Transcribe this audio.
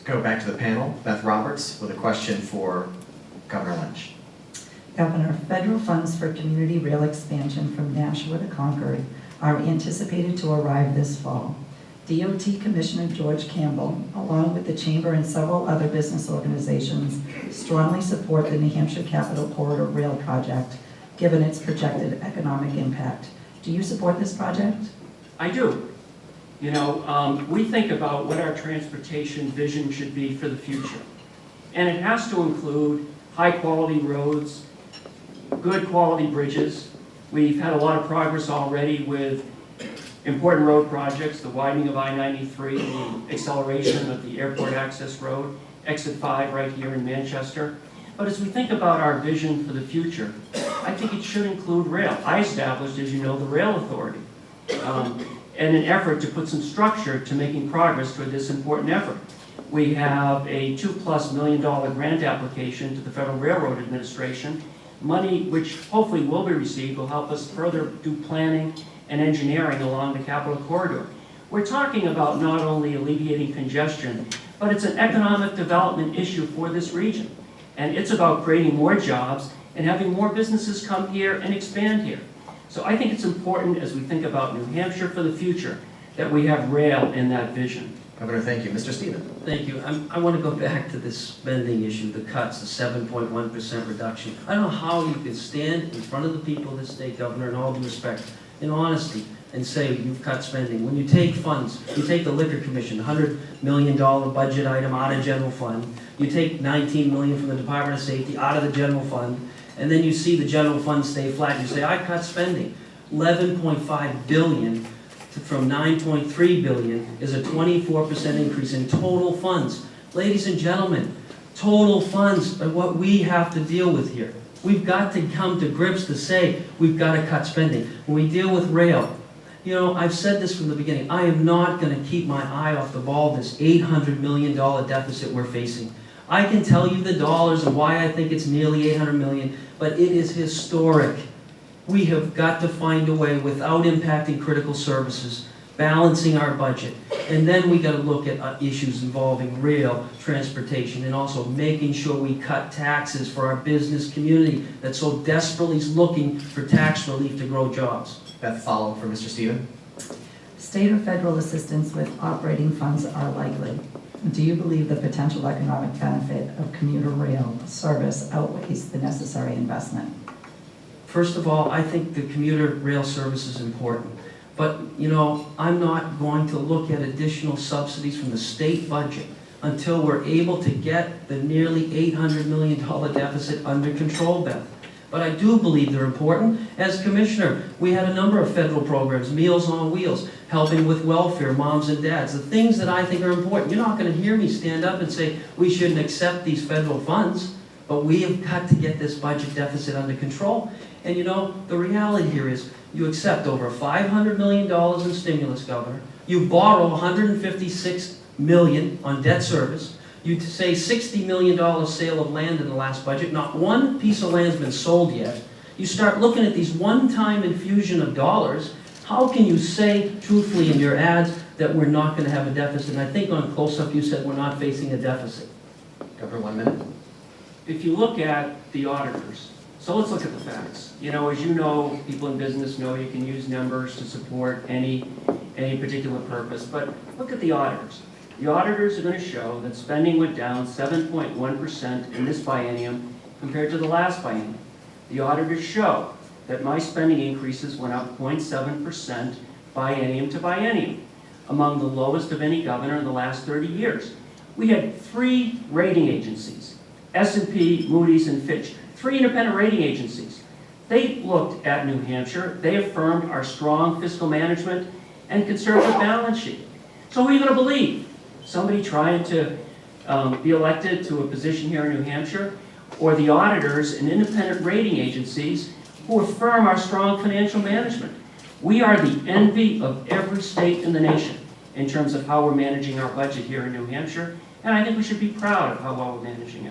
go back to the panel. Beth Roberts with a question for Governor Lynch. Governor, federal funds for community rail expansion from Nashua to Concord are anticipated to arrive this fall. DOT Commissioner George Campbell, along with the Chamber and several other business organizations, strongly support the New Hampshire Capital Corridor Rail Project, given its projected economic impact. Do you support this project? I do. You know, we think about what our transportation vision should be for the future. And it has to include high-quality roads, good quality bridges. We've had a lot of progress already with important road projects, the widening of I-93, the acceleration of the airport access road, Exit 5 right here in Manchester. But as we think about our vision for the future, I think it should include rail. I established, as you know, the Rail Authority in an effort to put some structure to making progress toward this important effort. We have a $2+ million grant application to the Federal Railroad Administration. Money which hopefully will be received will help us further do planning and engineering along the Capital Corridor. We're talking about not only alleviating congestion, but it's an economic development issue for this region. And it's about creating more jobs and having more businesses come here and expand here. So I think it's important as we think about New Hampshire for the future that we have rail in that vision. Governor, thank you. Mr. Stephen. Thank you. I want to go back to this spending issue, the cuts, the 7.1% reduction. I don't know how you can stand in front of the people of this state, Governor, in all due respect, in honesty, and say you've cut spending. When you take funds, you take the Liquor Commission, $100 million budget item out of general fund, you take $19 million from the Department of Safety out of the general fund, and then you see the general fund stay flat, and you say, I cut spending. $11.5 billion from $9.3 billion is a 24% increase in total funds. Ladies and gentlemen, total funds are what we have to deal with here. We've got to come to grips to say we've got to cut spending. When we deal with rail, you know, I've said this from the beginning, I am not going to keep my eye off the ball of this $800 million deficit we're facing. I can tell you the dollars and why I think it's nearly $800 million, but it is historic. We have got to find a way without impacting critical services, balancing our budget. And then we got to look at issues involving rail, transportation, and also making sure we cut taxes for our business community that so desperately is looking for tax relief to grow jobs. Beth, follow-up for Mr. Stephen. State or federal assistance with operating funds are likely. Do you believe the potential economic benefit of commuter rail service outweighs the necessary investment? First of all, I think the commuter rail service is important. But, you know, I'm not going to look at additional subsidies from the state budget until we're able to get the nearly $800 million deficit under control, Beth. But I do believe they're important. As Commissioner, we had a number of federal programs, Meals on Wheels, helping with welfare, moms and dads, the things that I think are important. You're not going to hear me stand up and say we shouldn't accept these federal funds, but we have got to get this budget deficit under control. And you know, the reality here is you accept over $500 million in stimulus, Governor. You borrow $156 million on debt service. You say $60 million sale of land in the last budget. Not one piece of land's been sold yet. You start looking at these one-time infusion of dollars. How can you say truthfully in your ads that we're not going to have a deficit? And I think on close-up you said we're not facing a deficit. Governor, 1 minute. If you look at the auditors, so let's look at the facts. You know, as you know, people in business know you can use numbers to support any particular purpose, but look at the auditors. The auditors are going to show that spending went down 7.1% in this biennium compared to the last biennium. The auditors show that my spending increases went up 0.7% biennium to biennium, among the lowest of any governor in the last 30 years. We had 3 rating agencies, S&P, Moody's, and Fitch, 3 independent rating agencies. They looked at New Hampshire, they affirmed our strong fiscal management and conservative balance sheet. So who are you going to believe? Somebody trying to be elected to a position here in New Hampshire, or the auditors and independent rating agencies who affirm our strong financial management? We are the envy of every state in the nation in terms of how we're managing our budget here in New Hampshire, and I think we should be proud of how well we're managing it.